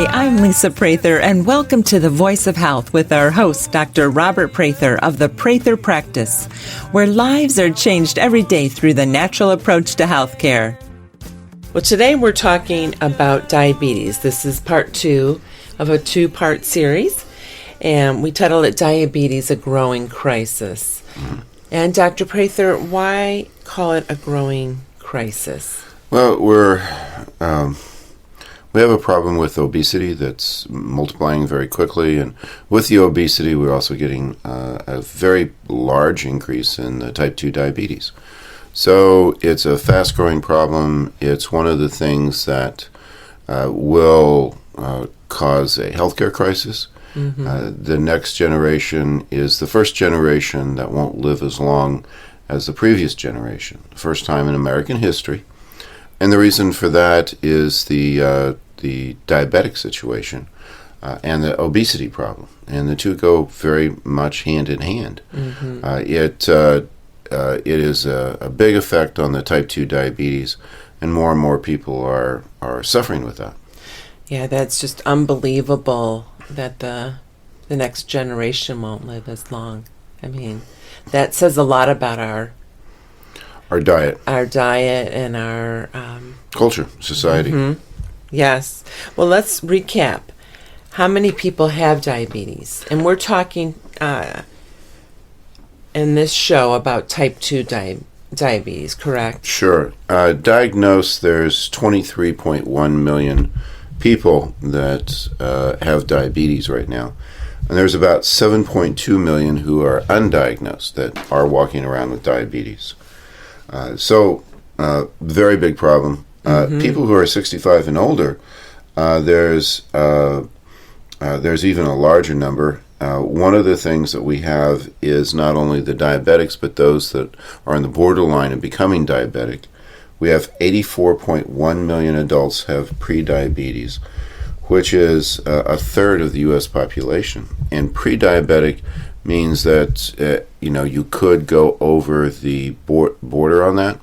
Hi, I'm Lisa Prather, and welcome to The Voice of Health with our host, Dr. Robert Prather of the Prather Practice, where lives are changed every day through the natural approach to healthcare. Well, today we're talking about diabetes. This is part 2 of a 2-part series, and we titled it Diabetes, a Growing Crisis. And Dr. Prather, why call it a growing crisis? Well, we have a problem with obesity that's multiplying very quickly, and with the obesity, we're also getting a very large increase in type 2 diabetes. So it's a fast-growing problem. It's one of the things that will cause a healthcare crisis. The next generation is the first generation that won't live as long as the previous generation, first time in American history. And the reason for that is the diabetic situation and the obesity problem, and the two go very much hand in hand. It is a big effect on the type 2 diabetes, and more people are suffering with that. Yeah, that's just unbelievable that the next generation won't live as long. I mean, that says a lot about our diet and our culture, society. Yes. Well, let's recap. How many people have diabetes? And we're talking in this show about type 2 diabetes, correct? Sure. Diagnose, there's 23.1 million people that have diabetes right now. And there's about 7.2 million who are undiagnosed that are walking around with diabetes. So, very big problem. People who are 65 and older, there's even a larger number. One of the things that we have is not only the diabetics, but those that are on the borderline of becoming diabetic. We have 84.1 million adults have pre-diabetes, which is a third of the U.S. population. And pre-diabetic means that you could go over the border on that.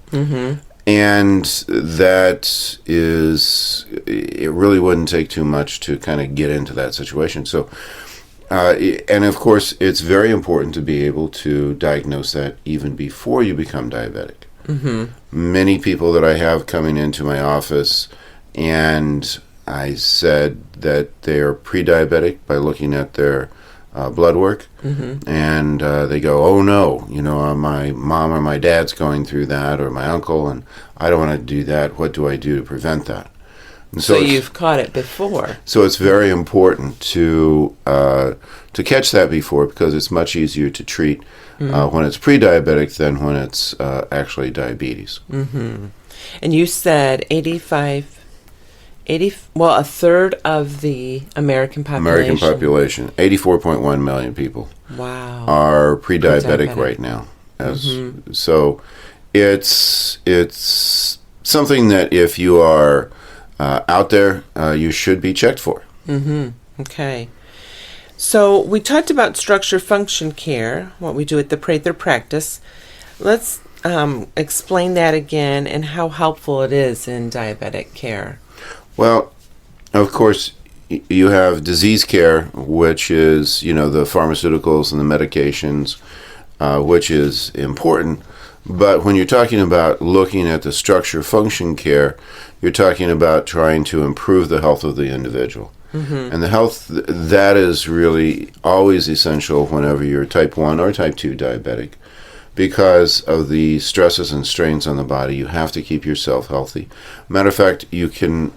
And that is, it really wouldn't take too much to kind of get into that situation. So, and of course, it's very important to be able to diagnose that even before you become diabetic. Many people that I have coming into my office, and I said that they're pre-diabetic by looking at their blood work, and they go, oh no, my mom or my dad's going through that, or my uncle, and I don't want to do that. What do I do to prevent that? And so you've caught it before. So it's very important to catch that before, because it's much easier to treat when it's pre-diabetic than when it's actually diabetes. And you said a third of the American population. 84.1 million people. Wow. Are pre-diabetic right now. So it's something that if you are out there, you should be checked for. Okay. So we talked about structure function care, what we do at the Prather Practice. Let's explain that again and how helpful it is in diabetic care. Well, of course, you have disease care, which is, the pharmaceuticals and the medications, which is important. But when you're talking about looking at the structure function care, you're talking about trying to improve the health of the individual. And the health, that is really always essential whenever you're type 1 or type 2 diabetic. Because of the stresses and strains on the body, you have to keep yourself healthy. Matter of fact, when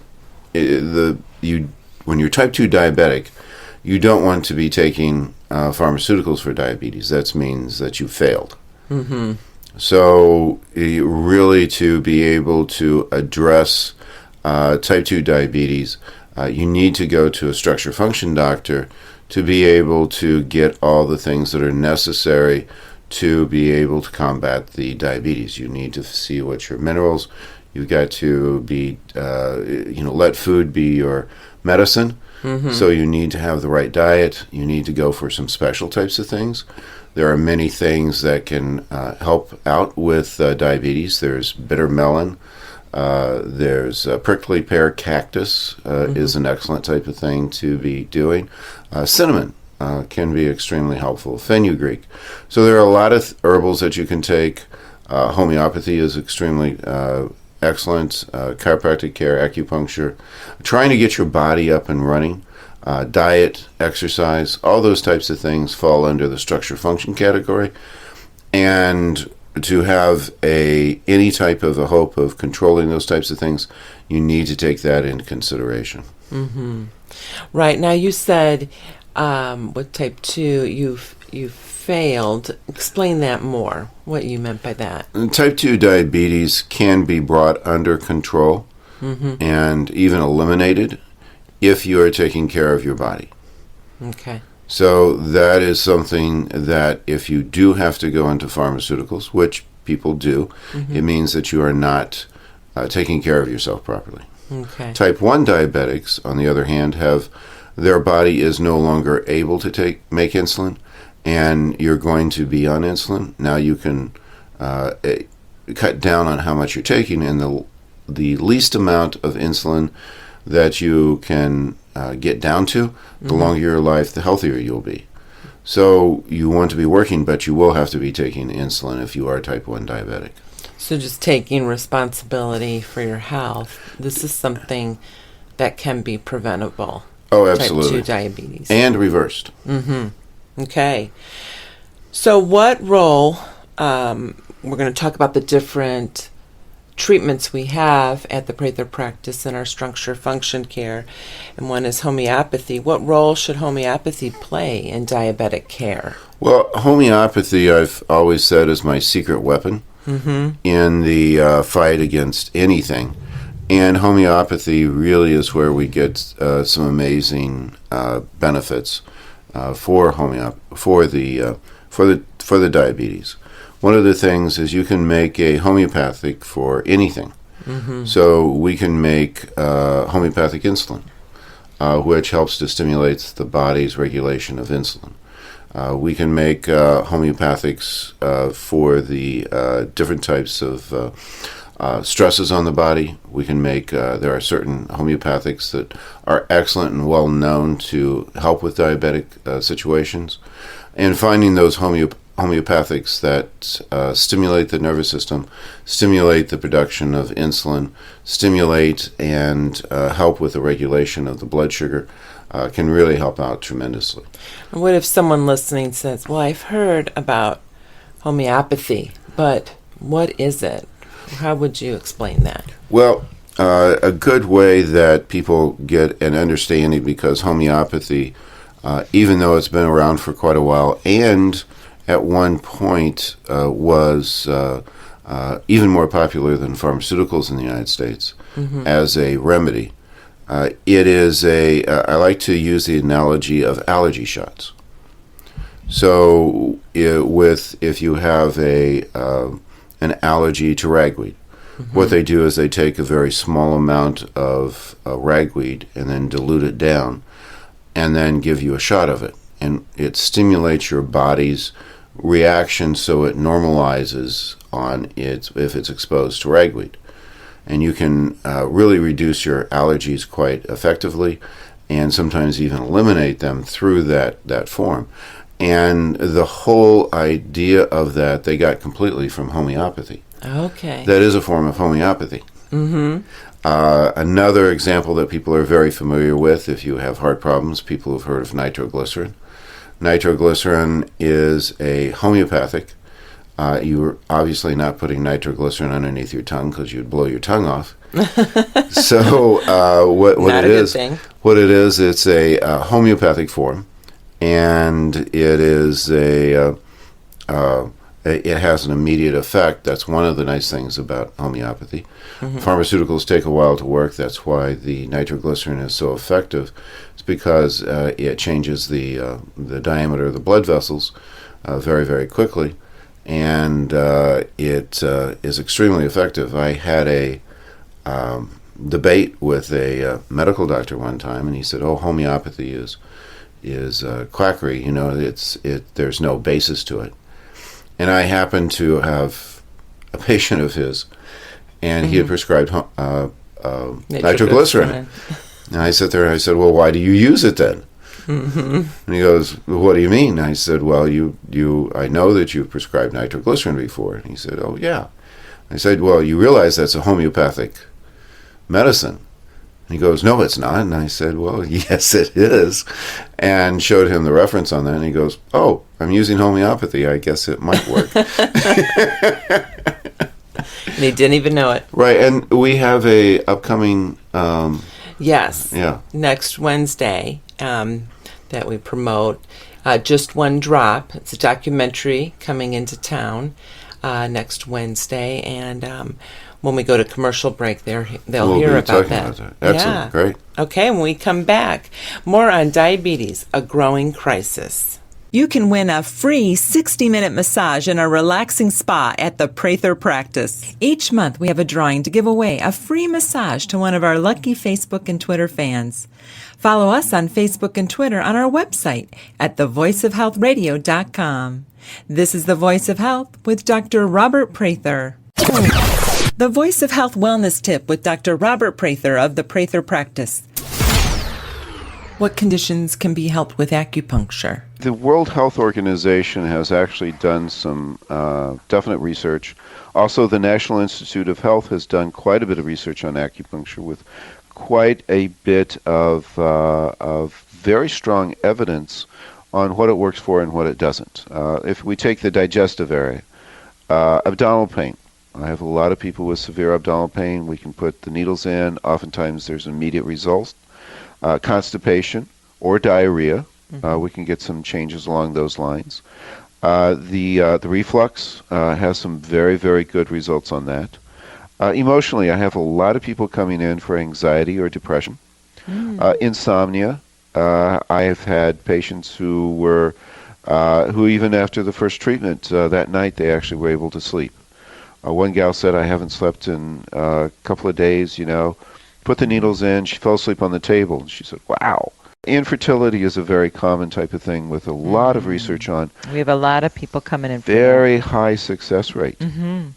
you're type 2 diabetic, you don't want to be taking pharmaceuticals for diabetes. That means that you failed. So really, to be able to address type 2 diabetes, you need to go to a structure function doctor to be able to get all the things that are necessary to be able to combat the diabetes. You need to see what your minerals. You've got to be, let food be your medicine. So you need to have the right diet. You need to go for some special types of things. There are many things that can help out with diabetes. There's bitter melon. There's prickly pear cactus is an excellent type of thing to be doing. Cinnamon can be extremely helpful. Fenugreek. So there are a lot of herbals that you can take. Homeopathy is extremely excellent. Chiropractic care, acupuncture. Trying to get your body up and running. Diet, exercise, all those types of things fall under the structure function category. And to have any type of a hope of controlling those types of things, you need to take that into consideration. Mm-hmm. Right. Now you said with type 2 you failed. Explain that more, what you meant by that. And type 2 diabetes can be brought under control and even eliminated if you are taking care of your body. Okay. So that is something that if you do have to go into pharmaceuticals, which people do, it means that you are not taking care of yourself properly. Okay. Type 1 diabetics, on the other hand, their body is no longer able to make insulin, and you're going to be on insulin. Now you can cut down on how much you're taking, and the least amount of insulin that you can get down to, the longer your life, the healthier you'll be. So you want to be working, but you will have to be taking insulin if you are type 1 diabetic. So just taking responsibility for your health. This is something that can be preventable. Oh, absolutely. Type 2 diabetes. And reversed. Okay. So what role, we're going to talk about the different treatments we have at the Prather Practice in our structure function care, and one is homeopathy. What role should homeopathy play in diabetic care? Well, homeopathy, I've always said, is my secret weapon in the fight against anything. And homeopathy really is where we get some amazing benefits for the diabetes. One of the things is you can make a homeopathic for anything. So we can make homeopathic insulin, which helps to stimulate the body's regulation of insulin. We can make homeopathics for the different types of stresses on the body. We can make, there are certain homeopathics that are excellent and well known to help with diabetic situations. And finding those homeopathics that stimulate the nervous system, stimulate the production of insulin, stimulate and help with the regulation of the blood sugar can really help out tremendously. What if someone listening says, well, I've heard about homeopathy, but what is it? How would you explain that? Well, a good way that people get an understanding, because homeopathy, even though it's been around for quite a while, and at one point was even more popular than pharmaceuticals in the United States as a remedy. It is I like to use the analogy of allergy shots. So if you have an allergy to ragweed, what they do is they take a very small amount of ragweed and then dilute it down and then give you a shot of it. And it stimulates your body's reaction so it normalizes if it's exposed to ragweed. And you can really reduce your allergies quite effectively and sometimes even eliminate them through that form. And the whole idea of that they got completely from homeopathy. Okay. That is a form of homeopathy. Another example that people are very familiar with, if you have heart problems, people have heard of nitroglycerin. Nitroglycerin is a homeopathic. You're obviously not putting nitroglycerin underneath your tongue because you'd blow your tongue off. So what it is, it's a homeopathic form, and it is it has an immediate effect. That's one of the nice things about homeopathy. Pharmaceuticals take a while to work. That's why the nitroglycerin is so effective. It's because it changes the diameter of the blood vessels very, very quickly, and it is extremely effective. I had a debate with a medical doctor one time, and he said, "Oh, homeopathy is quackery. You know, there's no basis to it." And I happened to have a patient of his, and he had prescribed nitroglycerin. And I sat there and I said, well, why do you use it then? And he goes, well, what do you mean? I said, well, I know that you've prescribed nitroglycerin before. And he said, oh, yeah. I said, well, you realize that's a homeopathic medicine. And he goes, no, it's not. And I said, well, yes, it is. And showed him the reference on that. And he goes, oh, I'm using homeopathy. I guess it might work. And he didn't even know it. Right. And we have a upcoming... yes. Yeah. Next Wednesday that we promote. Just One Drop. It's a documentary coming into town next Wednesday. And when we go to commercial break, they'll hear about that. Excellent. Yeah. Great. Okay, when we come back, more on diabetes, a growing crisis. You can win a free 60-minute massage in a relaxing spa at the Prather Practice. Each month, we have a drawing to give away a free massage to one of our lucky Facebook and Twitter fans. Follow us on Facebook and Twitter on our website at thevoiceofhealthradio.com. This is The Voice of Health with Dr. Robert Prather. The Voice of Health Wellness Tip with Dr. Robert Prather of the Prather Practice. What conditions can be helped with acupuncture? The World Health Organization has actually done some definite research. Also, the National Institute of Health has done quite a bit of research on acupuncture with quite a bit of very strong evidence on what it works for and what it doesn't. If we take the digestive area, abdominal pain. I have a lot of people with severe abdominal pain. We can put the needles in. Oftentimes there's immediate results. Constipation or diarrhea, we can get some changes along those lines. The reflux has some very, very good results on that. Emotionally, I have a lot of people coming in for anxiety or depression. Insomnia, I have had patients who were, who even after the first treatment that night, they actually were able to sleep. One gal said, I haven't slept in a couple of days, Put the needles in. She fell asleep on the table. She said, wow. Infertility is a very common type of thing with a lot of research on. We have a lot of people coming in for very high success rate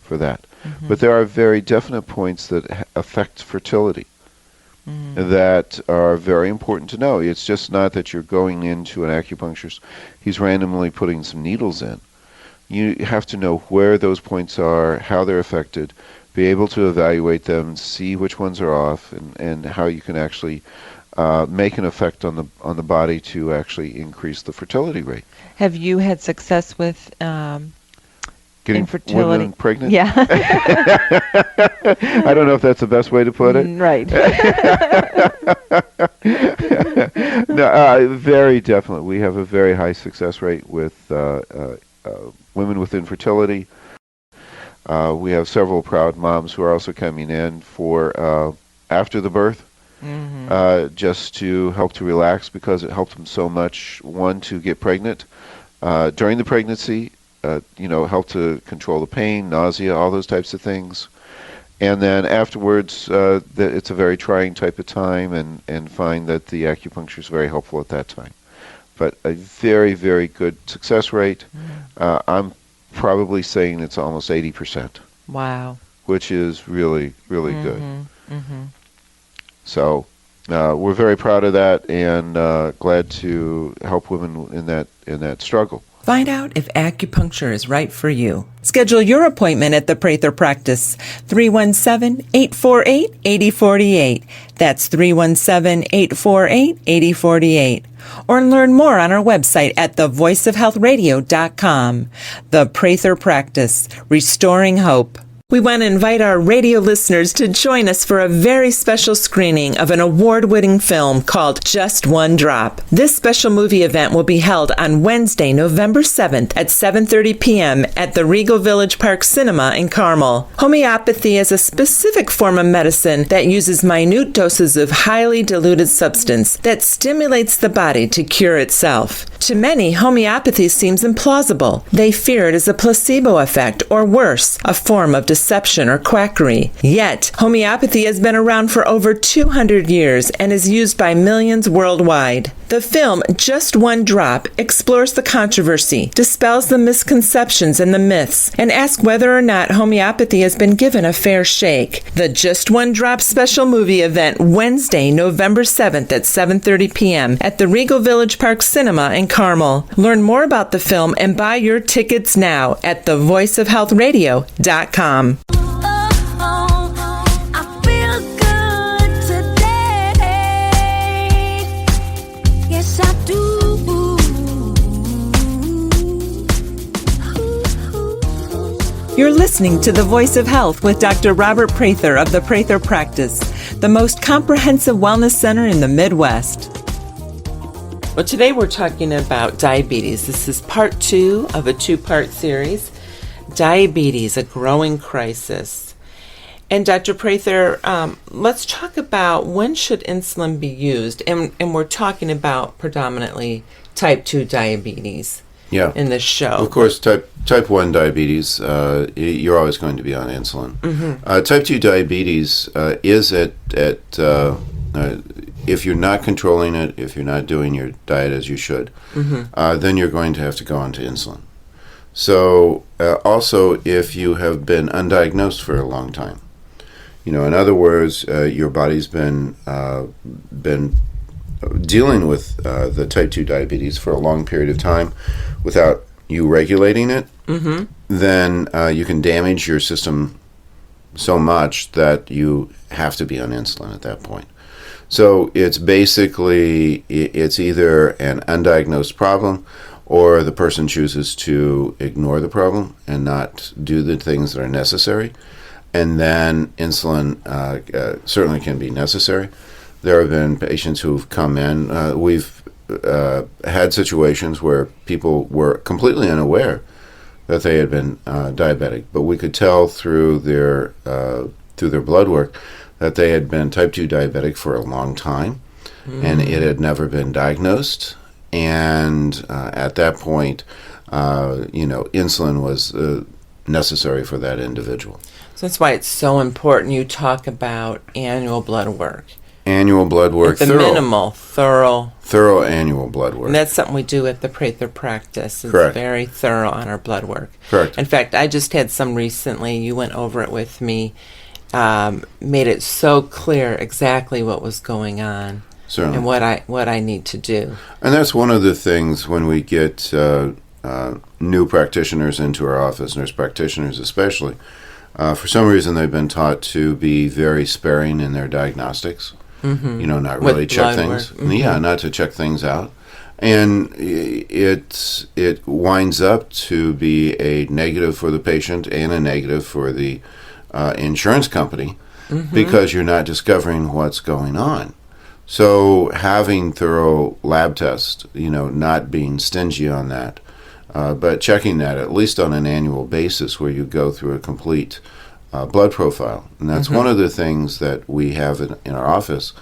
for that. But there are very definite points that affect fertility that are very important to know. It's just not that you're going into an acupuncturist. He's randomly putting some needles in. You have to know where those points are, how they're affected, be able to evaluate them, see which ones are off, and how you can actually make an effect on the body to actually increase the fertility rate. Have you had success with getting infertility? Women pregnant? Yeah. I don't know if that's the best way to put it. Right. No, very definitely. We have a very high success rate with women with infertility. We have several proud moms who are also coming in for after the birth, just to help to relax because it helped them so much. One, to get pregnant. During the pregnancy, help to control the pain, nausea, all those types of things. And then afterwards, it's a very trying type of time and find that the acupuncture is very helpful at that time. But a very, very good success rate. I'm probably saying it's almost 80%. Wow. Which is really, really good. So we're very proud of that and glad to help women in that struggle. Find out if acupuncture is right for you. Schedule your appointment at the Prather Practice, 317-848-8048. That's 317-848-8048. Or learn more on our website at thevoiceofhealthradio.com. The Prather Practice, restoring hope. We want to invite our radio listeners to join us for a very special screening of an award-winning film called Just One Drop. This special movie event will be held on Wednesday, November 7th at 7:30 p.m. at the Regal Village Park Cinema in Carmel. Homeopathy is a specific form of medicine that uses minute doses of highly diluted substance that stimulates the body to cure itself. To many, homeopathy seems implausible. They fear it is a placebo effect, or worse, a form of deception or quackery. Yet, homeopathy has been around for over 200 years and is used by millions worldwide. The The film Just One Drop explores the controversy, dispels the misconceptions and the myths, and asks whether or not homeopathy has been given a fair shake. The Just One Drop special movie event Wednesday, November 7th at 7:30 p.m. at the Regal Village Park Cinema in Carmel. Learn more about the film and buy your tickets now at thevoiceofhealthradio.com. You're listening to The Voice of Health with Dr. Robert Prather of the Prather Practice, the most comprehensive wellness center in the Midwest. Well, today we're talking about diabetes. This is part 2 of a 2-part series, Diabetes, a Growing Crisis. And Dr. Prather, let's talk about when should insulin be used, and we're talking about predominantly type 2 diabetes. Yeah. In this show. Of course, type 1 diabetes, you're always going to be on insulin. Mm-hmm. Type 2 diabetes is if you're not controlling it, if you're not doing your diet as you should, then you're going to have to go onto insulin. So also if you have been undiagnosed for a long time, in other words, your body's been dealing with the type 2 diabetes for a long period of time without you regulating it, then you can damage your system so much that you have to be on insulin at that point. So it's basically, it's either an undiagnosed problem or the person chooses to ignore the problem and not do the things that are necessary. And then insulin certainly can be necessary. There have been patients who've come in. We've had situations where people were completely unaware that they had been diabetic, but we could tell through their blood work that they had been type 2 diabetic for a long time, and it had never been diagnosed. And at that point, insulin was necessary for that individual. So that's why it's so important you talk about annual blood work. Annual blood work, the thorough annual blood work. And that's something we do at the Prather Practice. It's Correct. Very thorough on our blood work. Correct. In fact, I just had some recently. You went over it with me, made it so clear exactly what was going on. Certainly. And what I need to do. And that's one of the things when we get new practitioners into our office, nurse practitioners especially. For some reason, they've been taught to be very sparing in their diagnostics. Not really With check blood things. work. Yeah, not to check things out. And it winds up to be a negative for the patient and a negative for the insurance company because you're not discovering what's going on. So having thorough lab tests, not being stingy on that, but checking that at least on an annual basis where you go through a complete blood profile. And that's one of the things that we have in our office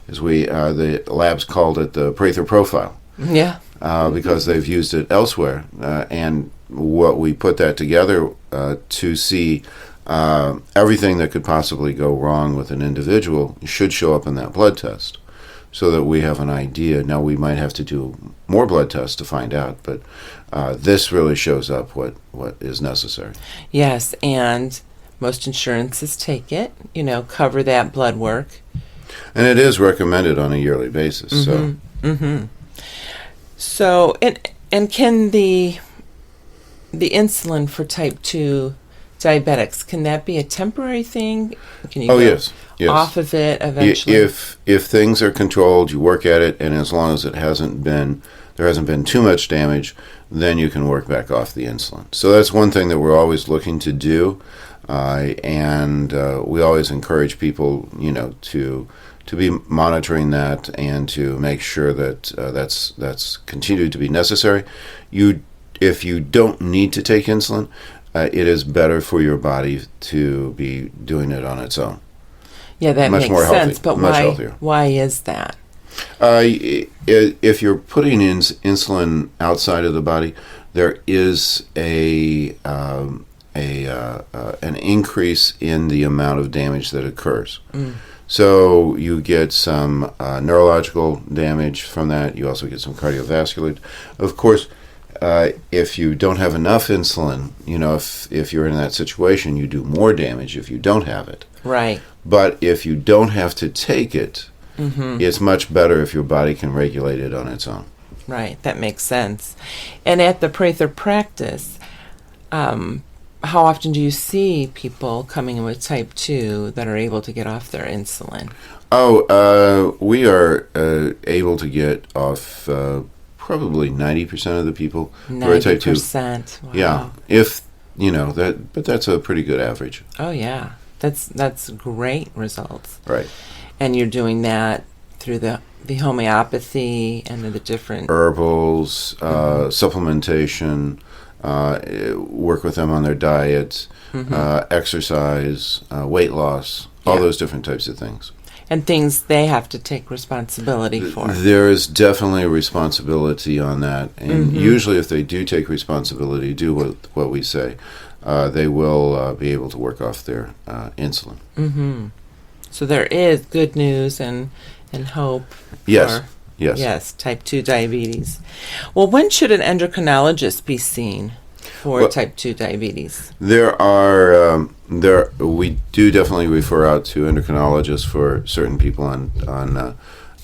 is the labs called it the Prather profile. Yeah. Because they've used it elsewhere. And what we put that together to see everything that could possibly go wrong with an individual should show up in that blood test so that we have an idea. Now, we might have to do more blood tests to find out, but this really shows up what is necessary. Yes, and most insurances take it, cover that blood work. And it is recommended on a yearly basis. So, and can the insulin for type 2 diabetics, can that be a temporary thing? Can you go yes. off of it eventually? If things are controlled, you work at it, and as long as there hasn't been too much damage, then you can work back off the insulin. So that's one thing that we're always looking to do, and we always encourage people, to be monitoring that and to make sure that that's continued to be necessary. If you don't need to take insulin, it is better for your body to be doing it on its own. Yeah, that much makes more healthy, sense. But much healthier. Why is that? If you're putting in insulin outside of the body, there is an increase in the amount of damage that occurs. So you get some neurological damage from that. You also get some cardiovascular. Of course, if you don't have enough insulin, if you're in that situation, you do more damage if you don't have it. Right. But if you don't have to take it, it's much better if your body can regulate it on its own. Right. That makes sense. And at the Prather Practice, how often do you see people coming in with type 2 that are able to get off their insulin? We are able to get off probably 90% of the people who are type 2. 90%. Wow. Yeah. But that's a pretty good average. Oh, yeah. That's great results. Right. And you're doing that through the homeopathy and the different herbals, supplementation, work with them on their diet, exercise, weight loss, all those different types of things. And things they have to take responsibility for. There is definitely a responsibility on that. And usually if they do take responsibility, do what we say, they will be able to work off their insulin. Mm-hmm. So there is good news and hope. Yes. For, yes. Yes, type 2 diabetes. Well, when should an endocrinologist be seen for type 2 diabetes? We do definitely refer out to endocrinologists for certain people on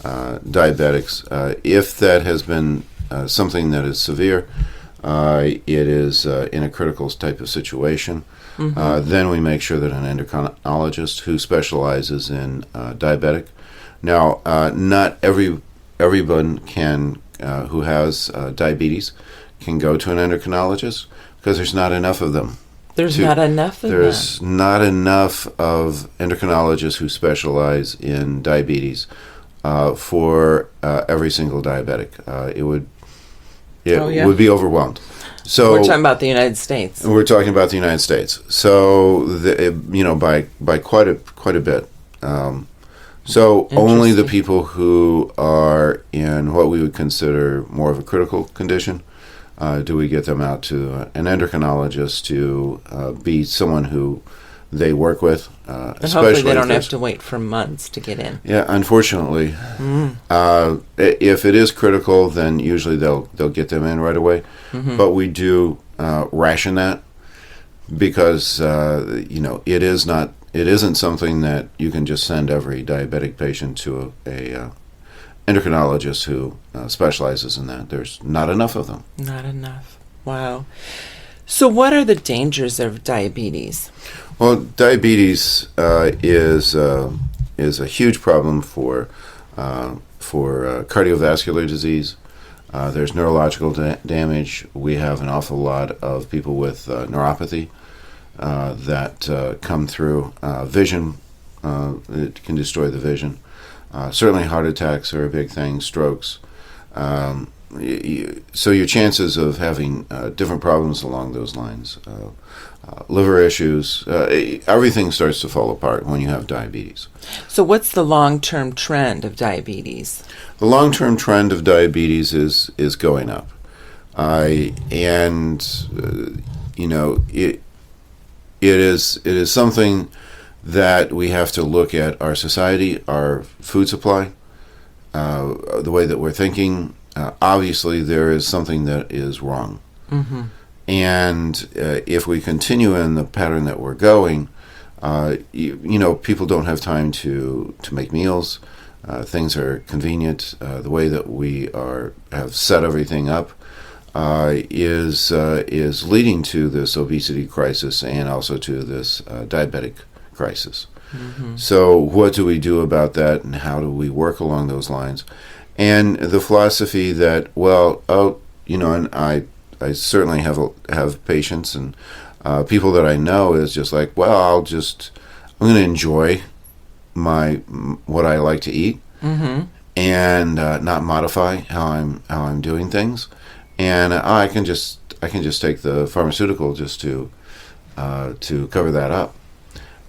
diabetics. If that has been something that is severe, it is in a critical type of situation, then we make sure that an endocrinologist who specializes in diabetic. Now, not everyone can who has diabetes can go to an endocrinologist because there's not enough of them. There's not enough of endocrinologists who specialize in diabetes for every single diabetic. It would be overwhelmed. So we're talking about the United States. We're talking about the United States. So by quite a bit. So only the people who are in what we would consider more of a critical condition do we get them out to an endocrinologist to be someone who they work with. And hopefully they don't have to wait for months to get in. Yeah, unfortunately. If it is critical, then usually they'll get them in right away. But we do ration that because it isn't something that you can just send every diabetic patient to a endocrinologist who specializes in that. There's not enough of them. Not enough. Wow. So what are the dangers of diabetes? Well, diabetes is a huge problem for cardiovascular disease. There's neurological damage. We have an awful lot of people with neuropathy that come through. Vision, it can destroy the vision. Certainly heart attacks are a big thing, strokes. So your chances of having different problems along those lines, liver issues, everything starts to fall apart when you have diabetes. So what's the long-term trend of diabetes? The long-term trend of diabetes is going up. It is something that we have to look at our society, our food supply, the way that we're thinking. Obviously, there is something that is wrong. And if we continue in the pattern that we're going, people don't have time to make meals. Things are convenient. The way that we have set everything up is leading to this obesity crisis and also to this diabetic crisis. So what do we do about that, and how do we work along those lines? And the philosophy that, and I certainly have patients and people that I know is just like, I'm going to enjoy what I like to eat and not modify how I'm doing things, and I can just take the pharmaceutical just to cover that up.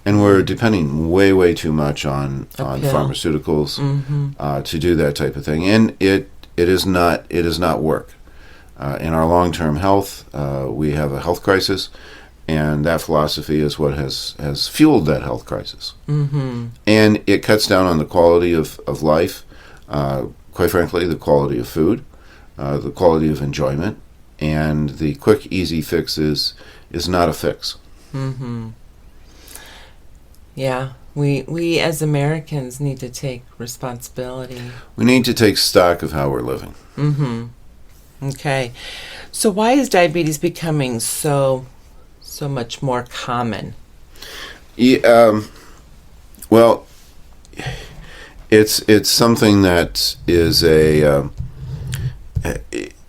And we're depending way too much on pharmaceuticals to do that type of thing, and it does not work. In our long-term health, we have a health crisis, And that philosophy is what has fueled that health crisis. Mm-hmm. And it cuts down on the quality of life, quite frankly, the quality of food, the quality of enjoyment, and the quick, easy fix is not a fix. Mm-hmm. Yeah, we as Americans need to take responsibility. We need to take stock of how we're living. Mm-hmm. Okay. So why is diabetes becoming so much more common? Yeah, well, it's something that is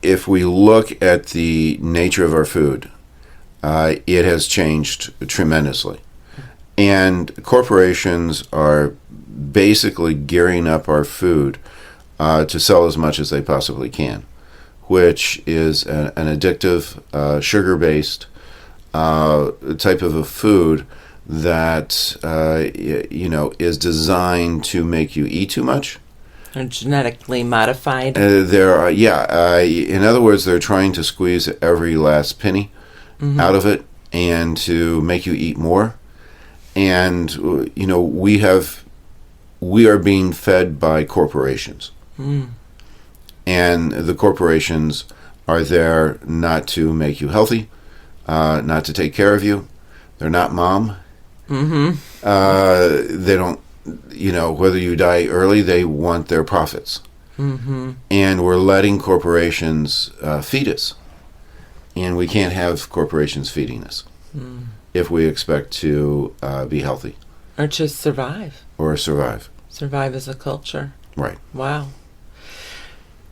if we look at the nature of our food, it has changed tremendously. And corporations are basically gearing up our food to sell as much as they possibly can, which is an addictive, sugar-based type of a food that is designed to make you eat too much. Or genetically modified. In other words, they're trying to squeeze every last penny out of it and to make you eat more. And we are being fed by corporations. And the corporations are there not to make you healthy, not to take care of you. They're not mom. They don't, whether you die early, they want their profits. And we're letting corporations feed us. And we can't have corporations feeding us if we expect to be healthy. Or to survive. Or survive. Survive as a culture. Right. Wow.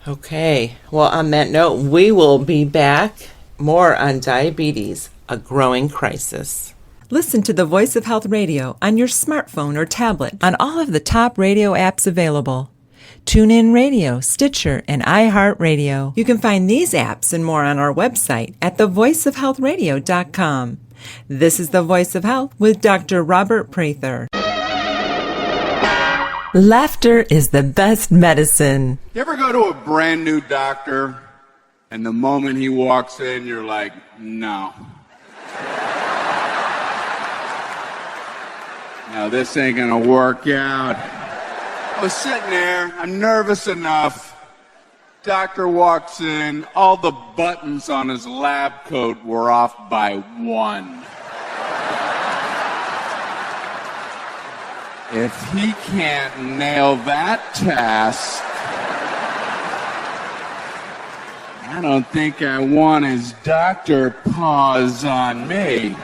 Okay. Well, on that note, we will be back more on diabetes, a growing crisis. Listen to the Voice of Health Radio on your smartphone or tablet on all of the top radio apps available. TuneIn Radio, Stitcher, and iHeartRadio. You can find these apps and more on our website at thevoiceofhealthradio.com. This is The Voice of Health with Dr. Robert Prather. Laughter is the best medicine. You ever go to a brand new doctor and the moment he walks in, you're like, no. No, this ain't gonna work out. I was sitting there, I'm nervous enough. Doctor walks in, all the buttons on his lab coat were off by one. If he can't nail that task, I don't think I want his doctor paws on me.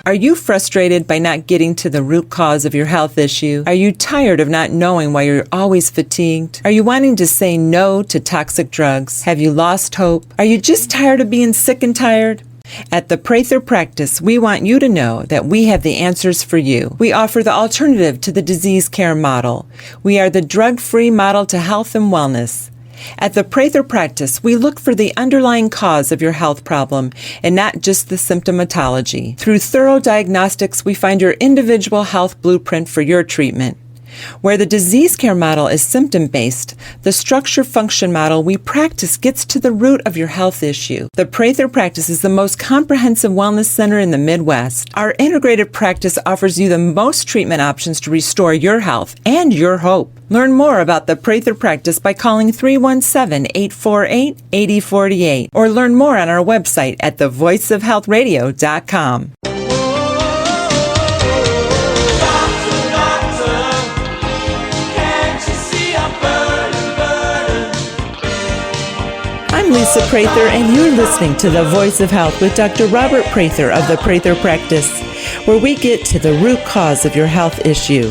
Are you frustrated by not getting to the root cause of your health issue? Are you tired of not knowing why you're always fatigued? Are you wanting to say no to toxic drugs? Have you lost hope? Are you just tired of being sick and tired? At the Prather Practice, we want you to know that we have the answers for you. We offer the alternative to the disease care model. We are the drug-free model to health and wellness. At the Prather Practice, we look for the underlying cause of your health problem and not just the symptomatology. Through thorough diagnostics, we find your individual health blueprint for your treatment. Where the disease care model is symptom-based, the structure-function model we practice gets to the root of your health issue. The Prather Practice is the most comprehensive wellness center in the Midwest. Our integrated practice offers you the most treatment options to restore your health and your hope. Learn more about the Prather Practice by calling 317-848-8048 or learn more on our website at thevoiceofhealthradio.com. I'm Lisa Prather, and you're listening to The Voice of Health with Dr. Robert Prather of the Prather Practice, where we get to the root cause of your health issue.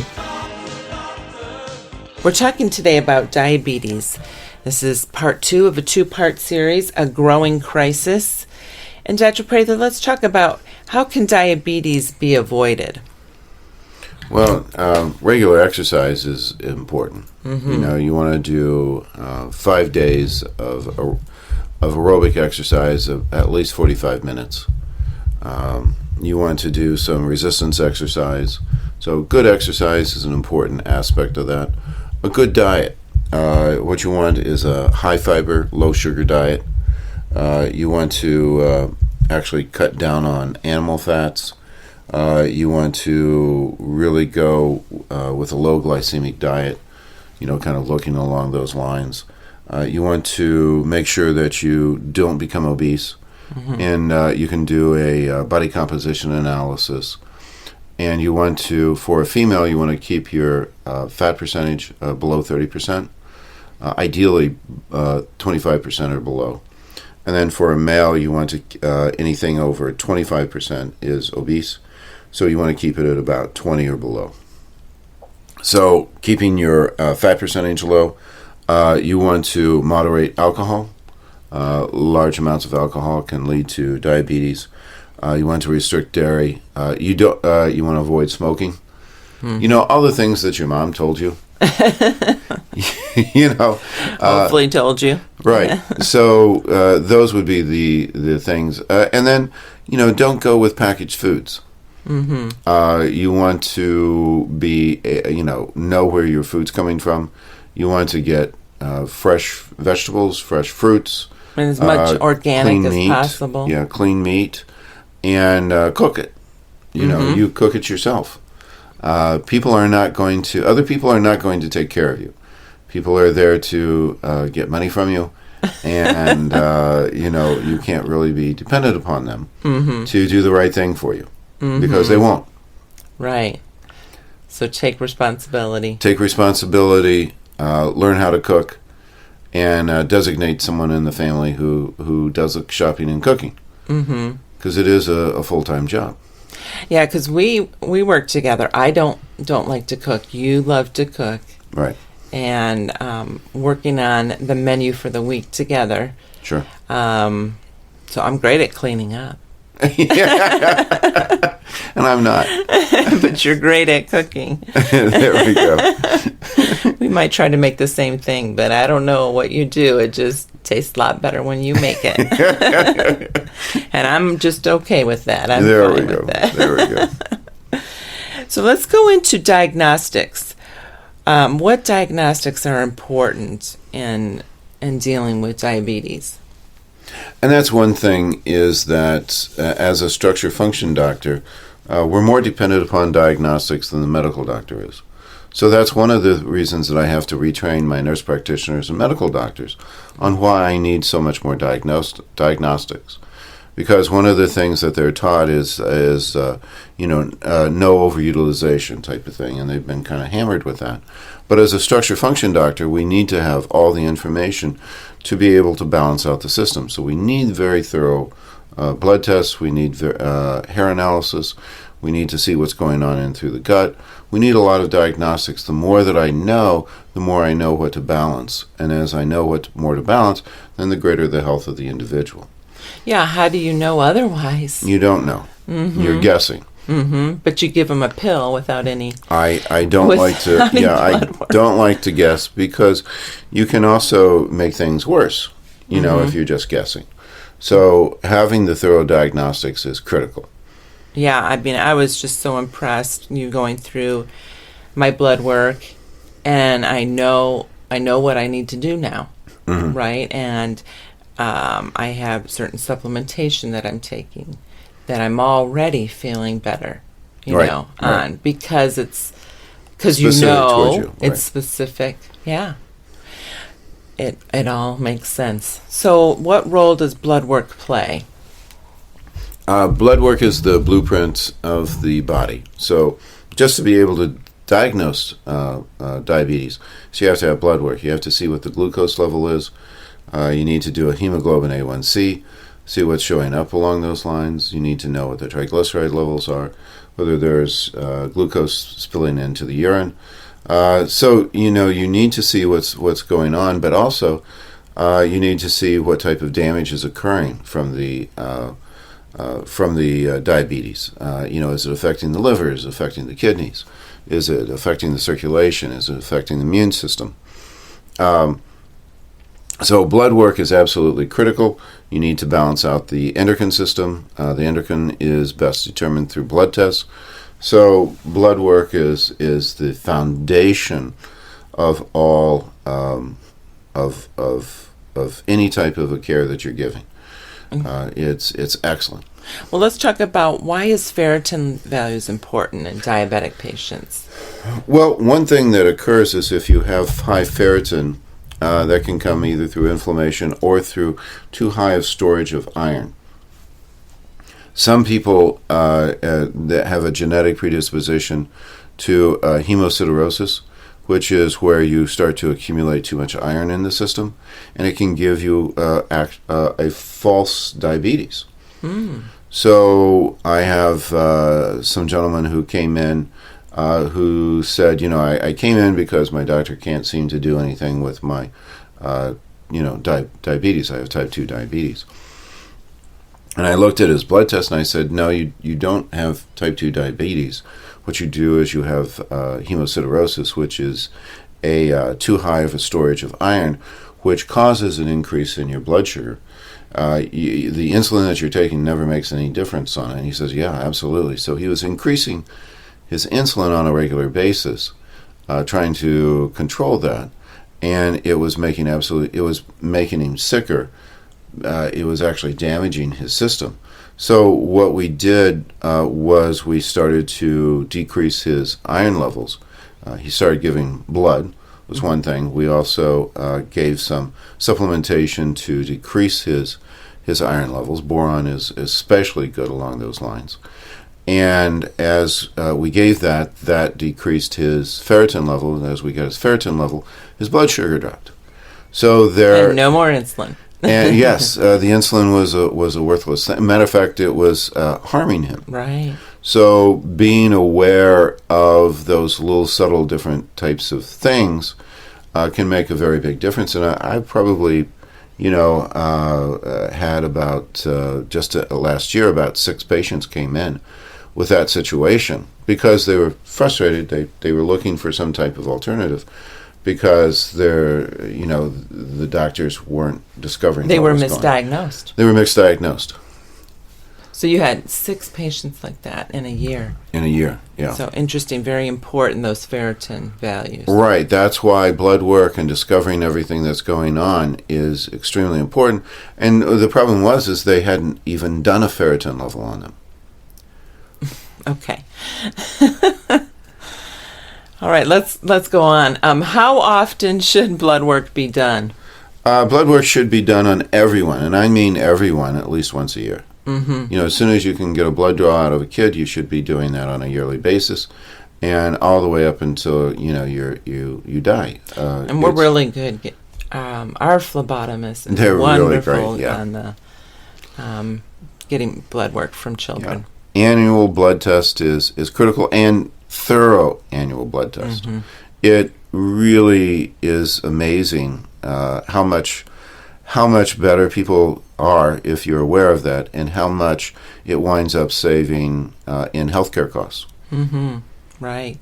We're talking today about diabetes. This is part 2 of a 2-part series, A Growing Crisis. And Dr. Prather, let's talk about how can diabetes be avoided? Well, regular exercise is important. Mm-hmm. You want to do 5 days of aerobic exercise of at least 45 minutes. You want to do some resistance exercise. So good exercise is an important aspect of that. A good diet. What you want is a high fiber, low sugar diet. You want to actually cut down on animal fats. You want to really go with a low glycemic diet, kind of looking along those lines. You want to make sure that you don't become obese, and you can do a body composition analysis. And you want to, for a female, you want to keep your fat percentage below 30%, ideally 25% or below. And then for a male, you want to, anything over 25% is obese, so you want to keep it at about 20 or below. So keeping your fat percentage low, you want to moderate alcohol. Large amounts of alcohol can lead to diabetes. You want to restrict dairy. You want to avoid smoking. All the things that your mom told you. Hopefully told you. Right. So those would be the things. And then, don't go with packaged foods. You want to be, know where your food's coming from. You want to get fresh vegetables, fresh fruits. And as much organic as meat, possible. Yeah, clean meat. And cook it. You cook it yourself. Other people are not going to take care of you. People are there to get money from you, and you can't really be dependent upon them to do the right thing for you, because they won't. Right. So take responsibility. Learn how to cook, and designate someone in the family who does the shopping and cooking, because it is a full-time job. Yeah, because we work together. I don't like to cook. You love to cook. Right. And working on the menu for the week together. Sure. So I'm great at cleaning up. Yeah. And I'm not. But you're great at cooking. There we go. We might try to make the same thing, but I don't know what you do. It just tastes a lot better when you make it. And I'm just okay with that. There we go. So let's go into diagnostics. What diagnostics are important in dealing with diabetes? And that's one thing, is that as a structure function doctor, we're more dependent upon diagnostics than the medical doctor is. So that's one of the reasons that I have to retrain my nurse practitioners and medical doctors on why I need so much more diagnostics. Because one of the things that they're taught is no overutilization type of thing, and they've been kind of hammered with that. But as a structure function doctor, we need to have all the information to be able to balance out the system. So we need very thorough blood tests. We need hair analysis. We need to see what's going on in through the gut. We need a lot of diagnostics. The more that I know, the more I know what to balance. And as I know what more to balance, then the greater the health of the individual. Yeah, how do you know otherwise? You don't know. You're guessing. But you give them a pill without any. I don't like to. Yeah, I don't like to guess, because you can also make things worse. If you're just guessing. So having the thorough diagnostics is critical. Yeah, I mean, I was just so impressed, you going through my blood work, and I know what I need to do now, right? And I have certain supplementation that I'm taking that I'm already feeling better, on, because it's it's specific. Yeah. It all makes sense. So what role does blood work play? Blood work is the blueprint of the body. So just to be able to diagnose diabetes, so you have to have blood work. You have to see what the glucose level is. You need to do a hemoglobin A1C, see what's showing up along those lines. You need to know what the triglyceride levels are, whether there's glucose spilling into the urine. So you need to see what's going on, but also you need to see what type of damage is occurring from the diabetes. Is it affecting the liver? Is it affecting the kidneys? Is it affecting the circulation? Is it affecting the immune system? So blood work is absolutely critical. You need to balance out the endocrine system. The endocrine is best determined through blood tests. So blood work is the foundation of all of any type of a care that you're giving. It's excellent. Well, let's talk about why is ferritin values important in diabetic patients? Well, one thing that occurs is if you have high ferritin, that can come either through inflammation or through too high of storage of iron. Some people that have a genetic predisposition to hemosiderosis, which is where you start to accumulate too much iron in the system, and it can give you a false diabetes. So I have some gentlemen who came in who said, I came in because my doctor can't seem to do anything with my, diabetes. I have type 2 diabetes. And I looked at his blood test and I said, no, you don't have type 2 diabetes. What you do is you have hemosiderosis, which is too high of a storage of iron, which causes an increase in your blood sugar. The insulin that you're taking never makes any difference on it. And he says, yeah, absolutely. So he was increasing his insulin on a regular basis, trying to control that. And it was making him sicker. It was actually damaging his system. So what we did was we started to decrease his iron levels. He started giving blood, was one thing. We also gave some supplementation to decrease his iron levels. Boron is especially good along those lines. And as we gave that decreased his ferritin level. And as we got his ferritin level, his blood sugar dropped. So And no more insulin. And yes, the insulin was a worthless thing. Matter of fact, it was harming him. Right. So being aware of those little subtle different types of things can make a very big difference. And I probably, had about just last year, about 6 patients came in with that situation because they were frustrated. They were looking for some type of alternative. Because the doctors weren't discovering. They were misdiagnosed. They were misdiagnosed. So you had 6 patients like that in a year. In a year, yeah. So interesting, very important, those ferritin values. Right. That's why blood work and discovering everything that's going on is extremely important. And the problem is they hadn't even done a ferritin level on them. Okay. All right, let's go on. How often should blood work be done? Blood work should be done on everyone, and I mean everyone, at least once a year. Mm-hmm. As soon as you can get a blood draw out of a kid, you should be doing that on a yearly basis, and all the way up until you die. And we're really good. Our phlebotomist is they're wonderful really great, yeah. on the getting blood work from children. Yeah. Annual blood test is critical, and thorough annual blood test. Mm-hmm. It really is amazing how much better people are if you're aware of that, and how much it winds up saving in healthcare costs. Mm-hmm. Right.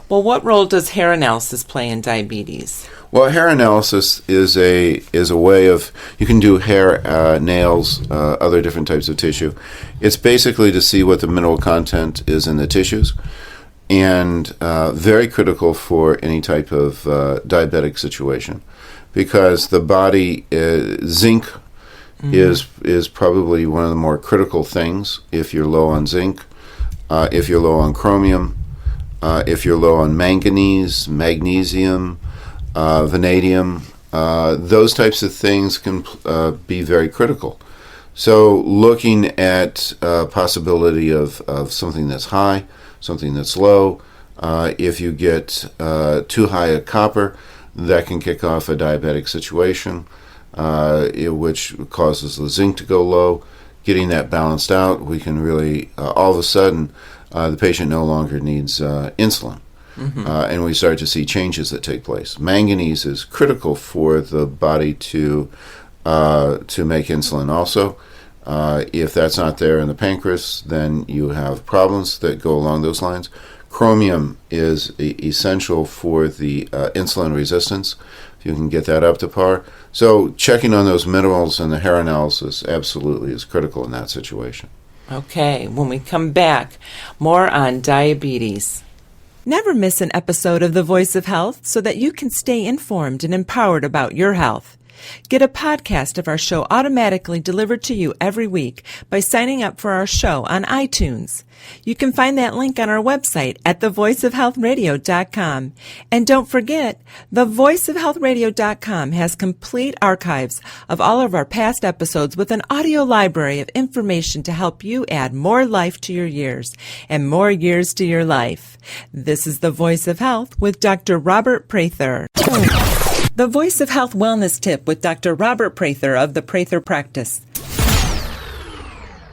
Well, what role does hair analysis play in diabetes? Well, hair analysis is a way of, you can do hair, nails, other different types of tissue. It's basically to see what the mineral content is in the tissues. And very critical for any type of diabetic situation, because the body zinc is probably one of the more critical things. If you're low on zinc, if you're low on chromium, if you're low on manganese, magnesium, vanadium, those types of things can be very critical. So looking at possibility of something that's high, something that's low. If you get too high a copper, that can kick off a diabetic situation, which causes the zinc to go low. Getting that balanced out, we can really, all of a sudden, the patient no longer needs insulin. Mm-hmm. And we start to see changes that take place. Manganese is critical for the body to make insulin also. If that's not there in the pancreas, then you have problems that go along those lines. Chromium is essential for the insulin resistance, if you can get that up to par. So checking on those minerals in the hair analysis absolutely is critical in that situation. Okay, when we come back, more on diabetes. Never miss an episode of The Voice of Health so that you can stay informed and empowered about your health. Get a podcast of our show automatically delivered to you every week by signing up for our show on iTunes. You can find that link on our website at thevoiceofhealthradio.com. And don't forget, thevoiceofhealthradio.com has complete archives of all of our past episodes with an audio library of information to help you add more life to your years and more years to your life. This is The Voice of Health with Dr. Robert Prather. The Voice of Health Wellness Tip with Dr. Robert Prather of the Prather Practice.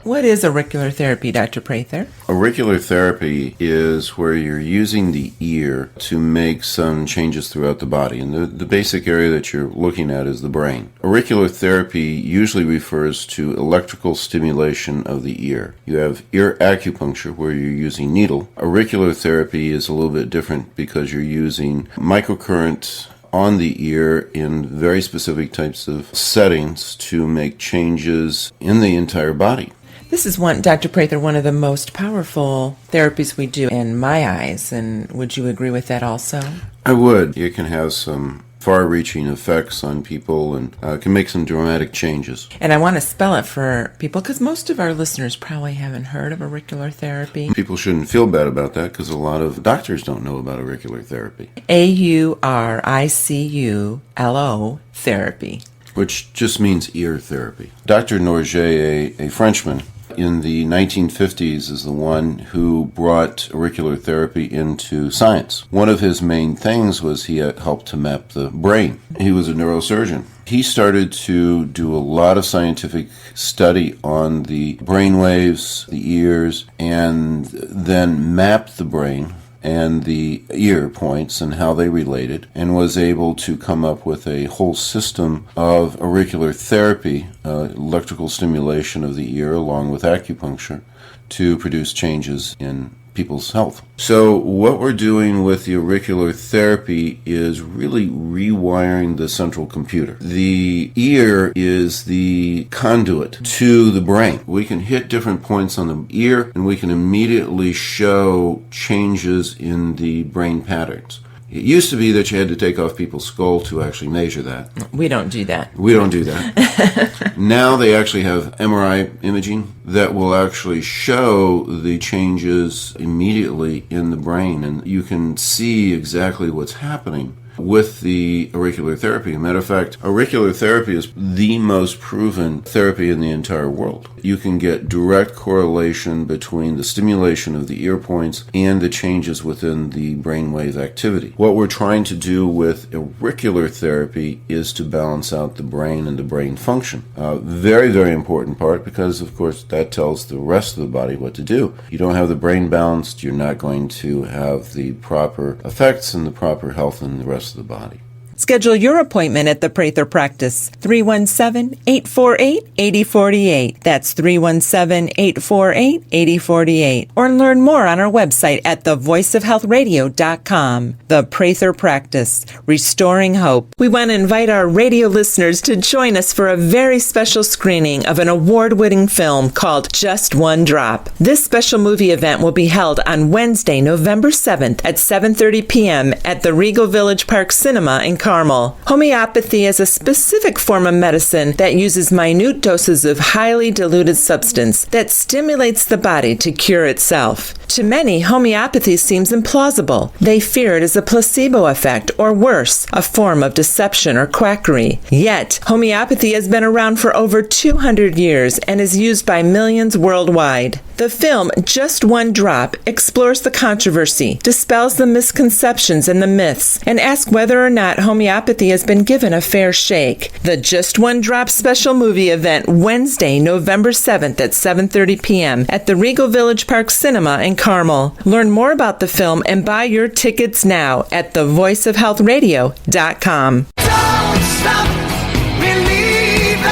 What is auricular therapy, Dr. Prather? Auricular therapy is where you're using the ear to make some changes throughout the body. And the basic area that you're looking at is the brain. Auricular therapy usually refers to electrical stimulation of the ear. You have ear acupuncture where you're using needle. Auricular therapy is a little bit different because you're using microcurrent on the ear in very specific types of settings to make changes in the entire body. This is Dr. Prather, one of the most powerful therapies we do in my eyes, and would you agree with that also? I would. It can have some far-reaching effects on people and can make some dramatic changes. And I want to spell it for people because most of our listeners probably haven't heard of auricular therapy. People shouldn't feel bad about that because a lot of doctors don't know about auricular therapy. AURICULO therapy. Which just means ear therapy. Dr. Norgay, a Frenchman, in the 1950s is the one who brought auricular therapy into science. One of his main things was he helped to map the brain. He was a neurosurgeon. He started to do a lot of scientific study on the brain waves, the ears, and then mapped the brain and the ear points and how they related, and was able to come up with a whole system of auricular therapy, electrical stimulation of the ear along with acupuncture, to produce changes in people's health. So what we're doing with the auricular therapy is really rewiring the central computer. The ear is the conduit to the brain. We can hit different points on the ear and we can immediately show changes in the brain patterns. It used to be that you had to take off people's skull to actually measure that. We don't do that. We don't do that. Now they actually have MRI imaging that will actually show the changes immediately in the brain, and you can see exactly what's happening with the auricular therapy. As a matter of fact, auricular therapy is the most proven therapy in the entire world. You can get direct correlation between the stimulation of the ear points and the changes within the brainwave activity. What we're trying to do with auricular therapy is to balance out the brain and the brain function. Very, very important part because, of course, that tells the rest of the body what to do. You don't have the brain balanced, you're not going to have the proper effects and the proper health in the rest of the body. Schedule your appointment at the Prather Practice, 317-848-8048. That's 317-848-8048. Or learn more on our website at thevoiceofhealthradio.com. The Prather Practice, restoring hope. We want to invite our radio listeners to join us for a very special screening of an award-winning film called Just One Drop. This special movie event will be held on Wednesday, November 7th at 7:30 p.m. at the Regal Village Park Cinema in Carmel. Homeopathy is a specific form of medicine that uses minute doses of highly diluted substance that stimulates the body to cure itself. To many, homeopathy seems implausible. They fear it is a placebo effect, or worse, a form of deception or quackery. Yet, homeopathy has been around for over 200 years and is used by millions worldwide. The film Just One Drop explores the controversy, dispels the misconceptions and the myths, and asks whether or not homeopathy has been given a fair shake. The Just One Drop special movie event Wednesday, November 7th at 7:30 p.m. at the Regal Village Park Cinema in Carmel. Learn more about the film and buy your tickets now at thevoiceofhealthradio.com. Don't stop believing.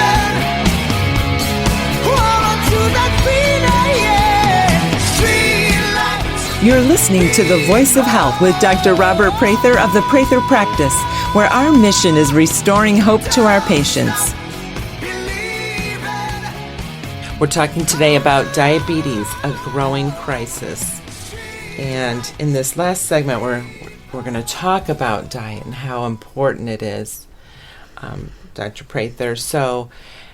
Hold on to that feeling, yeah. Street lights. You're listening to The Voice of Health with Dr. Robert Prather of the Prather Practice, where our mission is restoring hope to our patients. We're talking today about diabetes, a growing crisis. And in this last segment, we're going to talk about diet and how important it is. Dr. Prather. So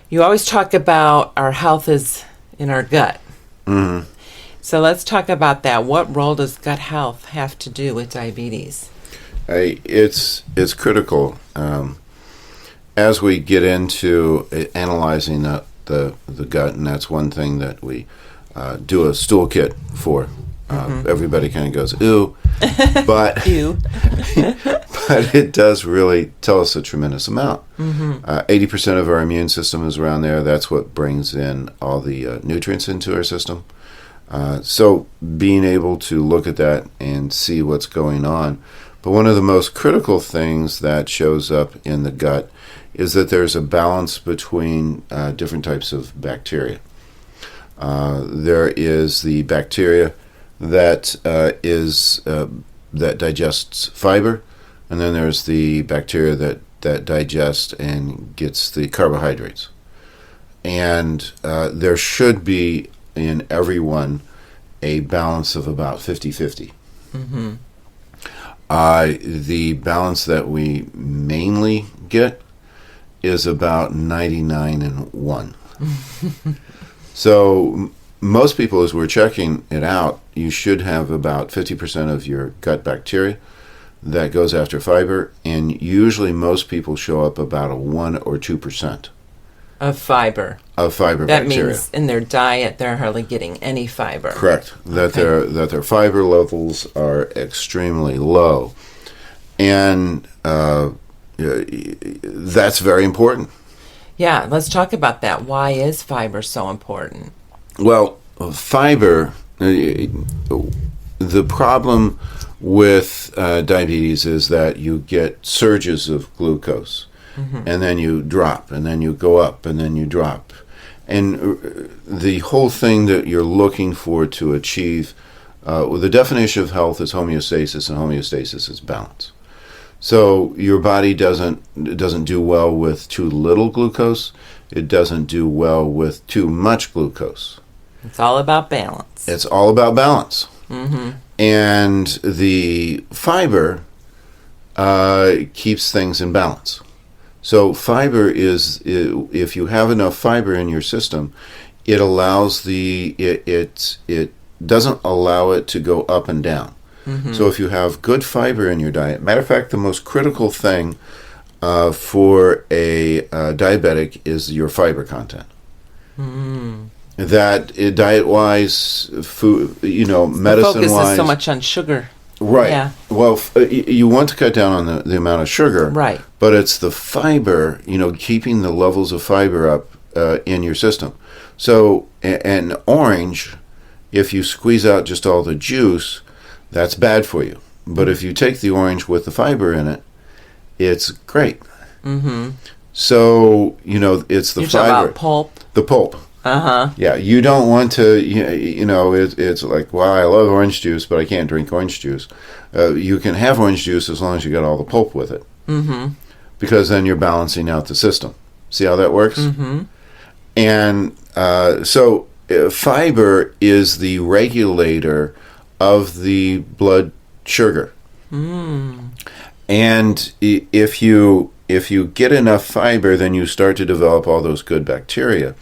you always talk about our health is in our gut. Mm-hmm. So let's talk about that. What role does gut health have to do with diabetes? It's critical. As we get into analyzing the gut, and that's one thing that we do a stool kit for. Everybody kind of goes, ooh, but Ew. but it does really tell us a tremendous amount. 80% of our immune system is around there. That's what brings in all the nutrients into our system. So being able to look at that and see what's going on. But one of the most critical things that shows up in the gut is that there's a balance between different types of bacteria. There is the bacteria that that digests fiber, and then there's the bacteria that digests and gets the carbohydrates. And there should be in everyone a balance of about 50-50. The balance that we mainly get is about 99-1. So most people, as we're checking it out, you should have about 50% of your gut bacteria that goes after fiber, and usually most people show up about a 1 or 2% Of fiber. of fiber That bacteria. means in their diet they're hardly getting any fiber. Correct. That Okay. their fiber levels are extremely low, and that's very important. Yeah, let's talk about that. Why is fiber so important? Well, fiber. The problem with diabetes is that you get surges of glucose, and then you drop, and then you go up, and then you drop. And the whole thing that you're looking for to achieve, the definition of health is homeostasis, and homeostasis is balance. So your body doesn't do well with too little glucose. It doesn't do well with too much glucose. It's all about balance. It's all about balance. And the fiber keeps things in balance. So fiber is, if you have enough fiber in your system, it allows it doesn't allow it to go up and down. So if you have good fiber in your diet, matter of fact, the most critical thing for a diabetic is your fiber content. That diet-wise, food, The medicine-wise, focus is so much on sugar. right? Yeah. Well, you want to cut down on the amount of sugar, Right. But it's the fiber, keeping the levels of fiber up in your system. So an orange, if you squeeze out just all the juice, that's bad for you. But if you take the orange with the fiber in it, it's great. So it's the You're talking fiber, about pulp. the pulp. Yeah, you don't want to. It's like, wow, I love orange juice, but I can't drink orange juice. You can have orange juice as long as you got all the pulp with it, because then you're balancing out the system. See how that works? And so fiber is the regulator of the blood sugar. And if you get enough fiber, then you start to develop all those good bacteria.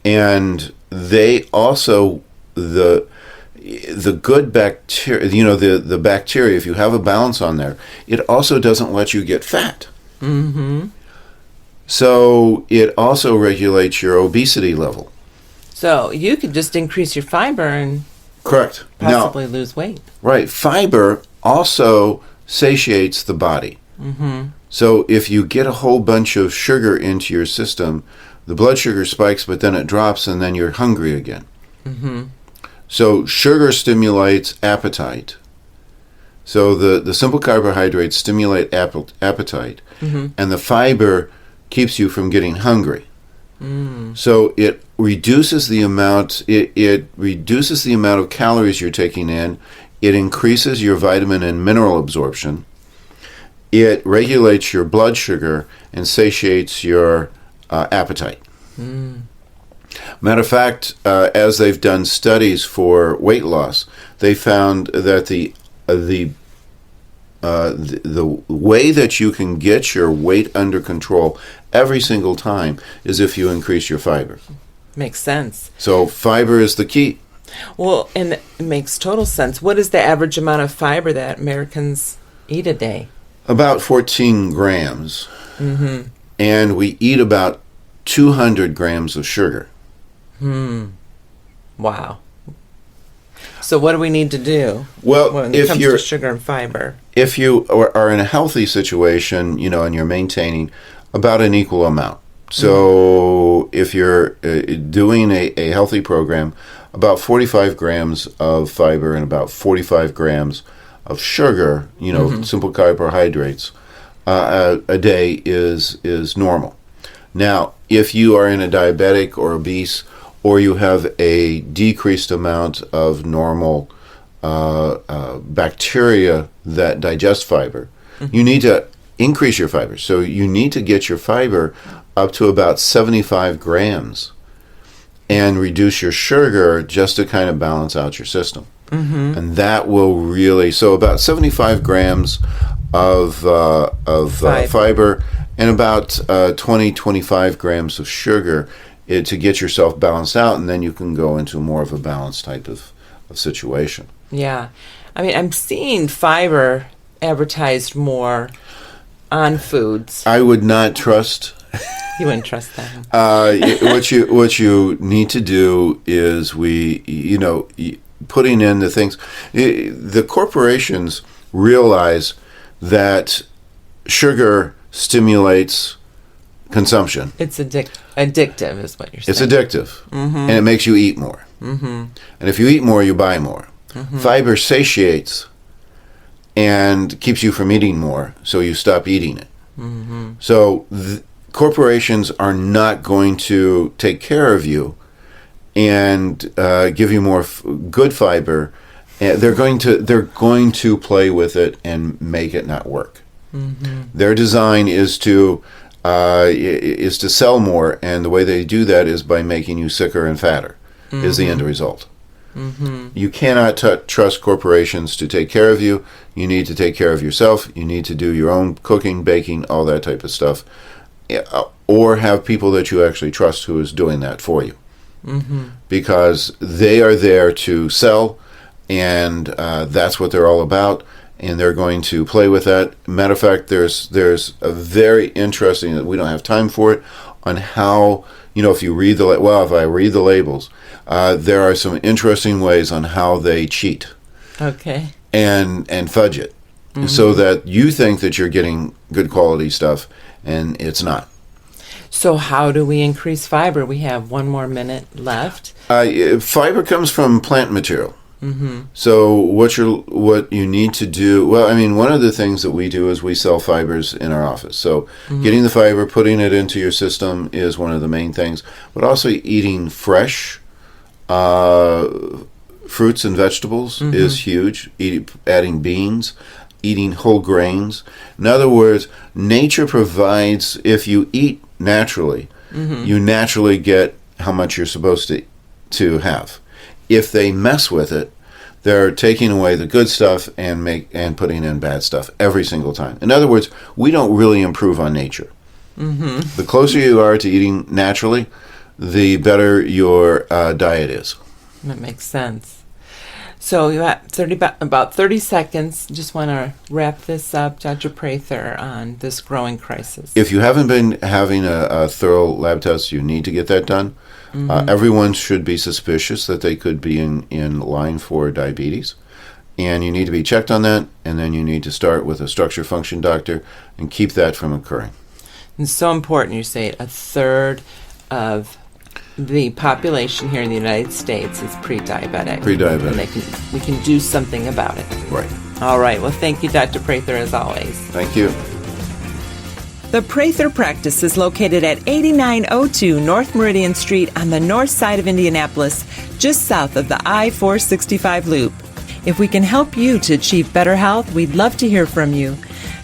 And they also, the good bacteria, the bacteria, if you have a balance on there, it also doesn't let you get fat. So it also regulates your obesity level. So you could just increase your fiber and Correct. possibly lose weight. Right. Fiber also satiates the body. So if you get a whole bunch of sugar into your system, the blood sugar spikes, but then it drops, and then you're hungry again. So sugar stimulates appetite. So the simple carbohydrates stimulate appetite, and the fiber keeps you from getting hungry. So it reduces the amount. It reduces the amount of calories you're taking in. It increases your vitamin and mineral absorption. It regulates your blood sugar and satiates your appetite. Matter of fact, as they've done studies for weight loss, they found that the the way that you can get your weight under control every single time is if you increase your fiber. Makes sense. So fiber is the key. Well, and it makes total sense. What is the average amount of fiber that Americans eat a day? About 14 grams. Mm-hmm. And we eat about 200 grams of sugar. Wow. So what do we need to do when it comes to sugar and fiber? If you are in a healthy situation, and you're maintaining about an equal amount. So if you're doing a healthy program, about 45 grams of fiber and about 45 grams of sugar, simple carbohydrates, a day is normal. Now, if you are in a diabetic or obese, or you have a decreased amount of normal bacteria that digest fiber, you need to increase your fiber. So you need to get your fiber up to about 75 grams and reduce your sugar just to kind of balance out your system. And that will really, so about 75 grams of fiber and about 20-25 grams of sugar to get yourself balanced out, and then you can go into more of a balanced type of situation. Yeah. I mean, I'm seeing fiber advertised more on foods. I would not trust. You wouldn't trust that. What you need to do is putting in the things. The corporations realize that sugar stimulates consumption. It's addictive is what you're saying. It's addictive, and it makes you eat more. And if you eat more, you buy more. Fiber satiates and keeps you from eating more, so you stop eating it. So corporations are not going to take care of you and give you more good fiber. They're going to play with it and make it not work. Their design is to sell more, and the way they do that is by making you sicker and fatter. Is the end result. You cannot trust corporations to take care of you. You need to take care of yourself. You need to do your own cooking, baking, all that type of stuff, or have people that you actually trust who is doing that for you, because they are there to sell, and that's what they're all about. And they're going to play with that. Matter of fact, there's a very interesting, that we don't have time for it, on how, if you read if I read the labels, there are some interesting ways on how they cheat. Okay. And fudge it, so that you think that you're getting good quality stuff, and it's not. So how do we increase fiber? We have one more minute left. Fiber comes from plant material. So what you need to do, one of the things that we do is we sell fibers in our office. So getting the fiber, putting it into your system is one of the main things, but also eating fresh fruits and vegetables is huge. Adding beans, eating whole grains. In other words, nature provides, if you eat naturally, you naturally get how much you're supposed to have. If they mess with it, they're taking away the good stuff and putting in bad stuff every single time. In other words, we don't really improve on nature. The closer you are to eating naturally, the better your diet is. That makes sense. So you have about 30 seconds. Just want to wrap this up, Dr. Prather, on this growing crisis. If you haven't been having a thorough lab test, you need to get that done. Everyone should be suspicious that they could be in line for diabetes. And you need to be checked on that, and then you need to start with a structure function doctor and keep that from occurring. It's so important. You say a third of the population here in the United States is pre-diabetic. Pre-diabetic. And we can do something about it. Right. All right. Well, thank you, Dr. Prather, as always. Thank you. The Prather Practice is located at 8902 North Meridian Street on the north side of Indianapolis, just south of the I-465 loop. If we can help you to achieve better health, we'd love to hear from you.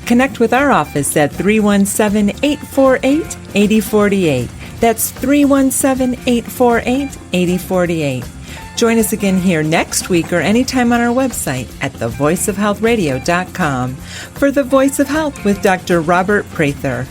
Connect with our office at 317-848-8048. That's 317-848-8048. Join us again here next week or anytime on our website at thevoiceofhealthradio.com for The Voice of Health with Dr. Robert Prather.